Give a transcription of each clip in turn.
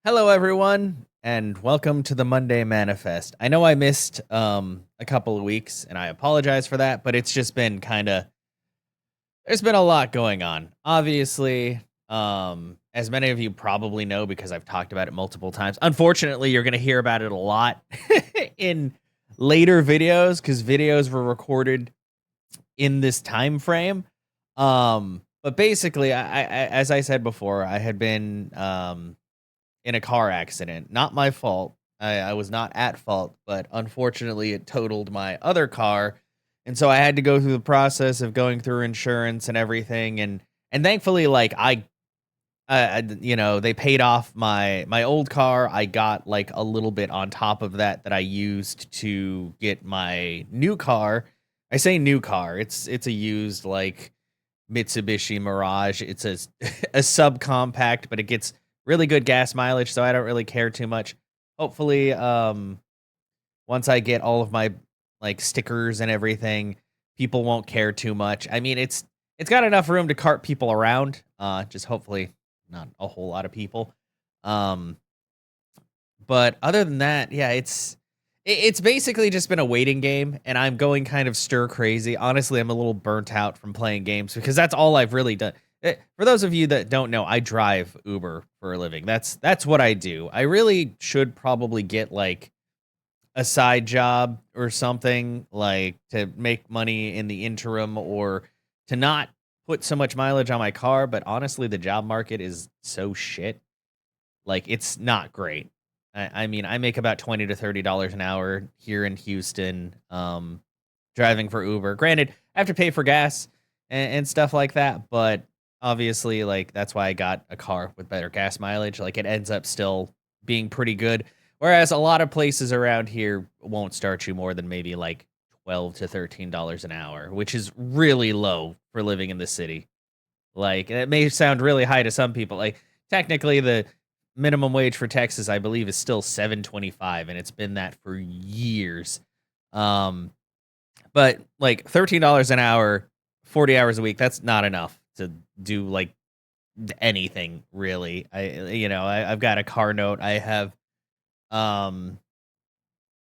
Hello, everyone, and welcome to the Monday Manifest. I know I missed a couple of weeks, and I apologize for that, but it's just been kind of there's been a lot going on. Obviously, as many of you probably know because I've talked about it multiple times. Unfortunately, you're going to hear about it a lot in later videos because videos were recorded in this time frame. But basically, as I said before, I had been in a car accident. Not my fault. I was not at fault, but unfortunately, it totaled my other car, and so I had to go through the process of going through insurance and everything, and thankfully, like they paid off my old car. I got like a little bit on top of that I used to get my new car. I say new car. It's a used like Mitsubishi Mirage. It's a subcompact, but it gets really good gas mileage, so I don't really care too much. Hopefully, once I get all of my like stickers and everything, people won't care too much. I mean, it's got enough room to cart people around. Just hopefully not a whole lot of people. Um, but other than that, yeah, it's basically just been a waiting game, and I'm going kind of stir crazy. Honestly, I'm a little burnt out from playing games because that's all I've really done. For those of you that don't know, I drive Uber for a living. That's what I do. I really should probably get like a side job or something like to make money in the interim or to not put so much mileage on my car, but honestly, the job market is so shit. Like, it's not great. I mean, I make about $20 to $30 an hour here in Houston, driving for Uber. Granted, I have to pay for gas and stuff like that, but obviously, like, that's why I got a car with better gas mileage. Like, it ends up still being pretty good. Whereas a lot of places around here won't start you more than maybe like $12 to $13 an hour, which is really low for living in the city. Like, it may sound really high to some people. Like, technically, the minimum wage for Texas, I believe, is still 7.25, and it's been that for years. Um, but like $13 an hour, 40 hours a week, that's not enough to do like anything really. I've got a car note. I have um,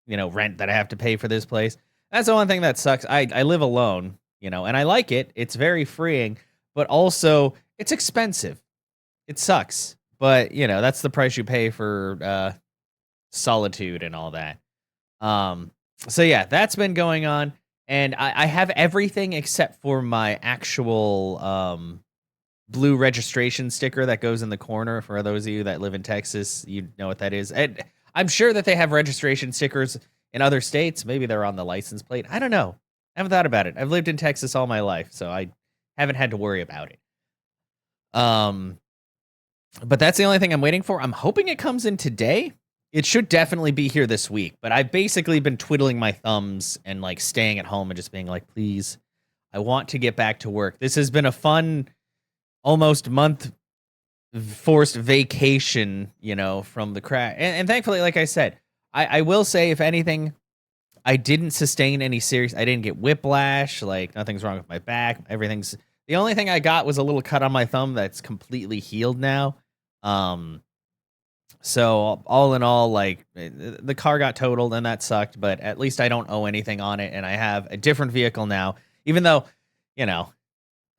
rent that I have to pay for this place. That's the one thing that sucks. I live alone, and I like it. It's very freeing, but also it's expensive. It sucks. But, that's the price you pay for solitude and all that. Um, so yeah, that's been going on, and I have everything except for my actual blue registration sticker that goes in the corner. For those of you that live in Texas, you know what that is. And I'm sure that they have registration stickers in other states. Maybe they're on the license plate. I don't know. I haven't thought about it. I've lived in Texas all my life, so I haven't had to worry about it. Um, but that's the only thing I'm waiting for. I'm hoping it comes in today. It should definitely be here this week, but I've basically been twiddling my thumbs and like staying at home and just being like, please, I want to get back to work. This has been a fun almost month forced vacation, from the crash. And thankfully, like I said, I will say, if anything, I didn't sustain any serious, I didn't get whiplash. Like, nothing's wrong with my back. The only thing I got was a little cut on my thumb that's completely healed now. Um, so all in all, like the car got totaled and that sucked, but at least I don't owe anything on it, and I have a different vehicle now. Even though, I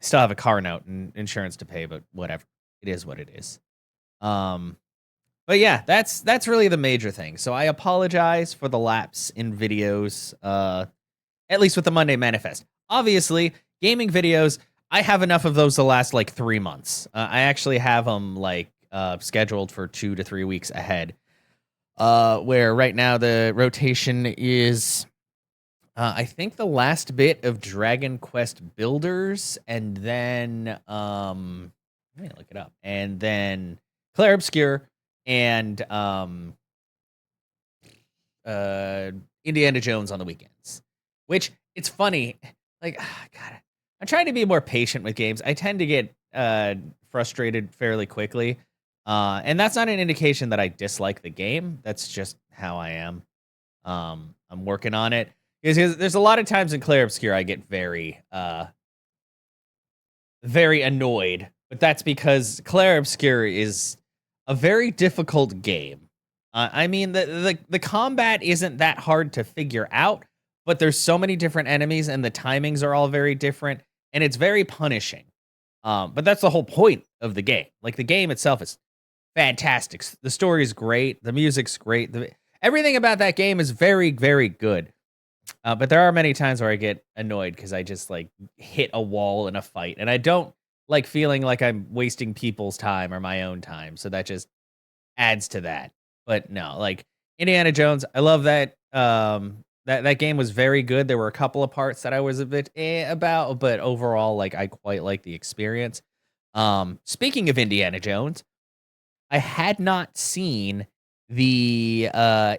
still have a car note and insurance to pay, but whatever. It is what it is. Um, but yeah, that's really the major thing. So I apologize for the lapse in videos. At least with the Monday Manifest. Obviously, gaming videos, I have enough of those to last like 3 months. I actually have them like scheduled for 2 to 3 weeks ahead. Where right now the rotation is, I think the last bit of Dragon Quest Builders, and then let me look it up, and then Claire Obscure, and uh, Indiana Jones on the weekends. Which, it's funny, like, God, I'm trying to be more patient with games. I tend to get frustrated fairly quickly, and that's not an indication that I dislike the game. That's just how I am. I'm working on it because there's a lot of times in Claire Obscure I get very annoyed, but that's because Claire Obscure is a very difficult game. I mean, the combat isn't that hard to figure out, but there's so many different enemies, and the timings are all very different, and it's very punishing. But that's the whole point of the game. Like, the game itself is fantastic. The story is great. The music's great. Everything about that game is very, very good. But there are many times where I get annoyed because I just like hit a wall in a fight, and I don't like feeling like I'm wasting people's time or my own time. So that just adds to that. But no, like Indiana Jones, I love that. That game was very good. There were a couple of parts that I was a bit about, but overall, like I quite like the experience. Speaking of Indiana Jones, I had not seen the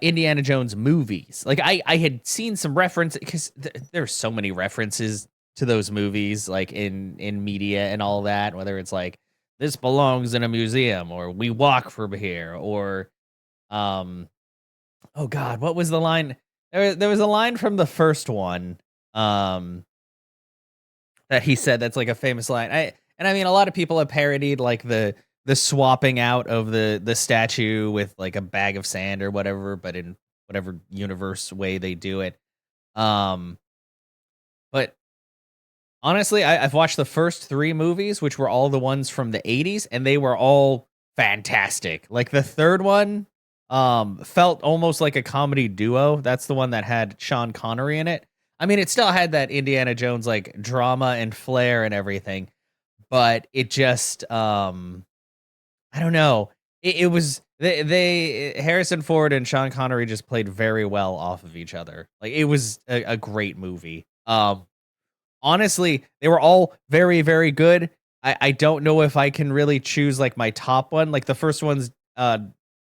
Indiana Jones movies. Like I had seen some reference because there's so many references to those movies, like in media and all that. Whether it's like this belongs in a museum, or we walk from here, or um, oh God, what was the line? There was a line from the first one um that he said that's like a famous line. I mean, a lot of people have parodied like the swapping out of the statue with like a bag of sand or whatever, but in whatever universe way they do it. Um, but honestly, I've watched the first three movies, which were all the ones from the '80s, and they were all fantastic. Like the third one, felt almost like a comedy duo. That's the one that had Sean Connery in it. I mean, it still had that Indiana Jones like drama and flair and everything, but it just I don't know. It was they Harrison Ford and Sean Connery just played very well off of each other. Like it was a great movie. Honestly, they were all very, very good. I don't know if I can really choose like my top one. Like the first one's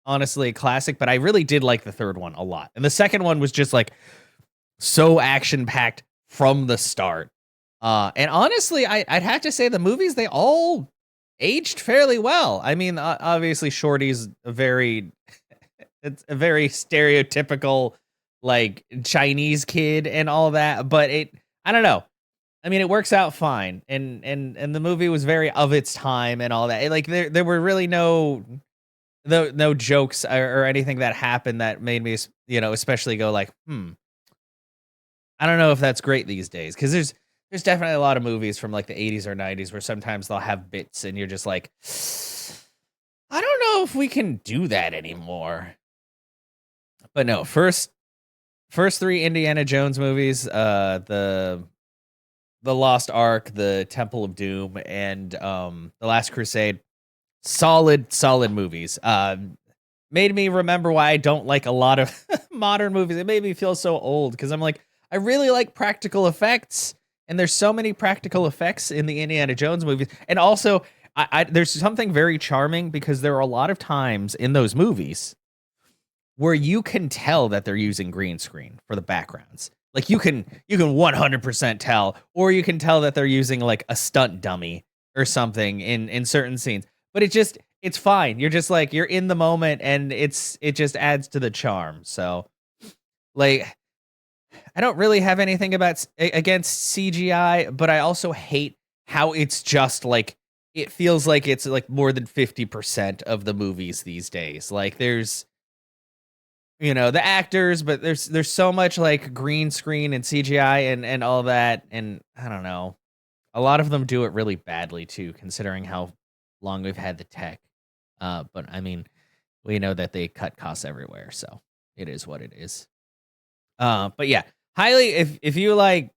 honestly a classic, but I really did like the third one a lot. And the second one was just like so action packed from the start. And honestly, I'd have to say the movies they all aged fairly well. I mean, obviously, Shorty's a very it's a very stereotypical like Chinese kid and all that, but I don't know. I mean, it works out fine, and the movie was very of its time and all that. Like there were really no jokes or anything that happened that made me especially go like I don't know if that's great these days because there's definitely a lot of movies from like the '80s or '90s where sometimes they'll have bits and you're just like, I don't know if we can do that anymore. But no, first three Indiana Jones movies, the Lost Ark, the Temple of Doom, and the Last Crusade, solid movies. Made me remember why I don't like a lot of modern movies. It made me feel so old because I'm like, I really like practical effects, and there's so many practical effects in the Indiana Jones movies. And also, there's something very charming because there are a lot of times in those movies where you can tell that they're using green screen for the backgrounds. Like you can 100% tell, or you can tell that they're using like a stunt dummy or something in certain scenes. But it's fine. You're just like you're in the moment, and it just adds to the charm. So like I don't really have anything against CGI, but I also hate how it's just like it feels like it's like more than 50% of the movies these days. Like there's the actors, but there's so much like green screen and CGI and all that, and I don't know. A lot of them do it really badly too, considering how long we've had the tech. But I mean, we know that they cut costs everywhere, so it is what it is. But yeah, highly if you like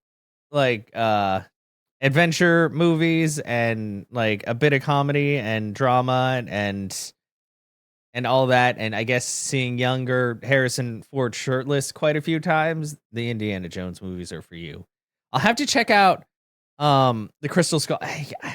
adventure movies and like a bit of comedy and drama and all that, and I guess seeing younger Harrison Ford shirtless quite a few times, the Indiana Jones movies are for you. I'll have to check out the Crystal Skull.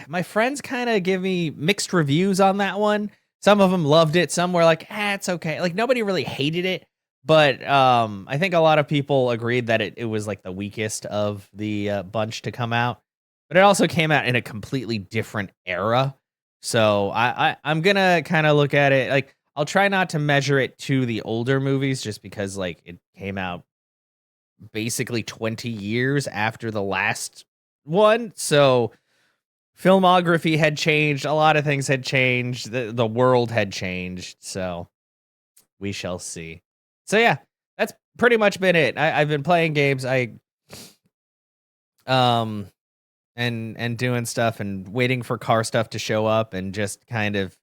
My friends kind of give me mixed reviews on that one. Some of them loved it, some were like, it's okay. Like nobody really hated it, but I think a lot of people agreed that it was like the weakest of the bunch to come out. But it also came out in a completely different era. So I'm gonna kind of look at it like I'll try not to measure it to the older movies just because like it came out basically 20 years after the last one. So filmography had changed, a lot of things had changed, the world had changed, so we shall see. So yeah, that's pretty much been it. I've been playing games, um and doing stuff and waiting for car stuff to show up and just kind of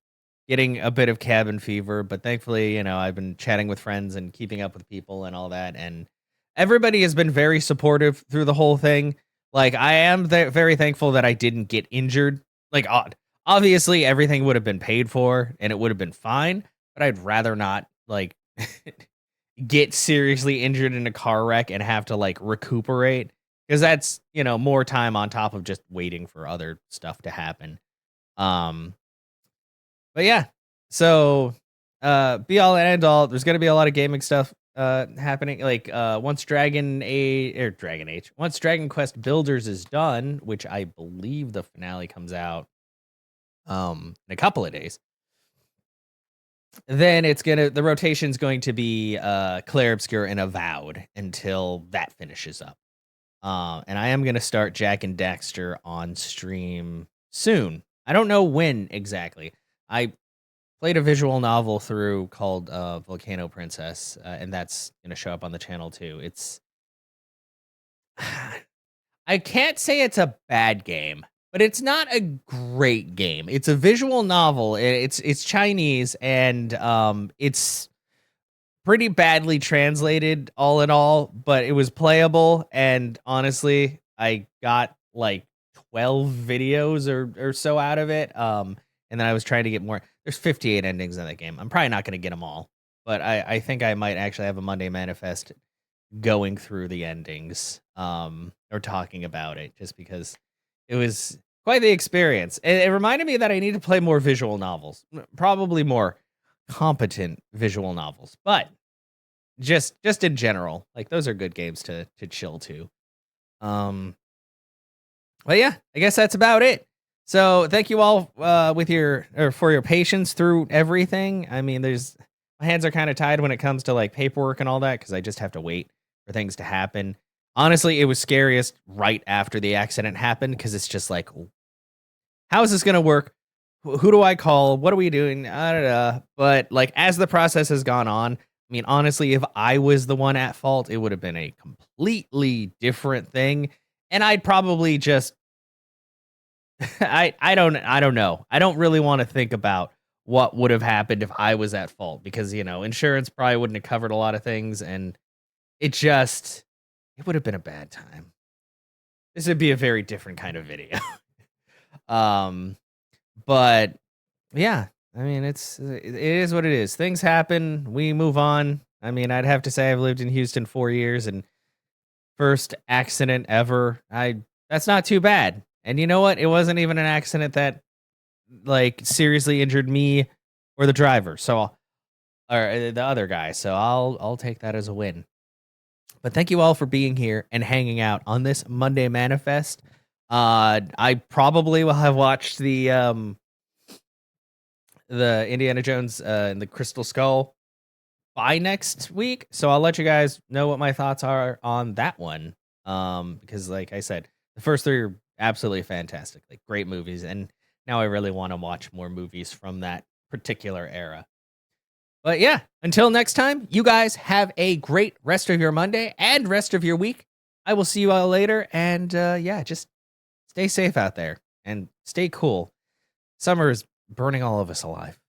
getting a bit of cabin fever. But thankfully, I've been chatting with friends and keeping up with people and all that. And everybody has been very supportive through the whole thing. Like, I am very thankful that I didn't get injured. Like, obviously, everything would have been paid for and it would have been fine. But I'd rather not, like, get seriously injured in a car wreck and have to, like, recuperate, because that's, more time on top of just waiting for other stuff to happen. Um, but yeah, so be all and end all. There's gonna be a lot of gaming stuff happening. Like once once Dragon Quest Builders is done, which I believe the finale comes out in a couple of days. Then the rotation's going to be Clair Obscur and Avowed until that finishes up. And I am gonna start Jak and Daxter on stream soon. I don't know when exactly. I played a visual novel through called Volcano Princess, and that's gonna show up on the channel too. It's I can't say it's a bad game, but it's not a great game. It's a visual novel. It's Chinese, and it's pretty badly translated all in all, but it was playable. And honestly, I got like 12 videos or so out of it. And then I was trying to get more. There's 58 endings in that game. I'm probably not going to get them all, but I think I might actually have a Monday Manifest going through the endings or talking about it, just because it was quite the experience. It reminded me that I need to play more visual novels, probably more competent visual novels, but just in general, like, those are good games to chill to. But yeah, I guess that's about it. So thank you all for your patience through everything. I mean, my hands are kind of tied when it comes to like paperwork and all that, because I just have to wait for things to happen. Honestly, it was scariest right after the accident happened, because it's just like, how is this gonna work? Who do I call? What are we doing? But like, as the process has gone on, I mean, honestly, if I was the one at fault, it would have been a completely different thing, and I'd probably just I don't know. I don't really want to think about what would have happened if I was at fault, because insurance probably wouldn't have covered a lot of things, and it would have been a bad time. This would be a very different kind of video. But yeah, I mean, it is what it is. Things happen. We move on. I mean, I'd have to say I've lived in Houston 4 years, and first accident ever. That's not too bad. And you know what? It wasn't even an accident that like seriously injured me or the driver. Or the other guy. So I'll take that as a win. But thank you all for being here and hanging out on this Monday Manifest. I probably will have watched the Indiana Jones and the Crystal Skull by next week, so I'll let you guys know what my thoughts are on that one. Because like I said, the first three are absolutely fantastic, like great movies, and now I really want to watch more movies from that particular era. But yeah, until next time, you guys have a great rest of your Monday and rest of your week. I will see you all later, and yeah, just stay safe out there and stay cool. Summer is burning all of us alive.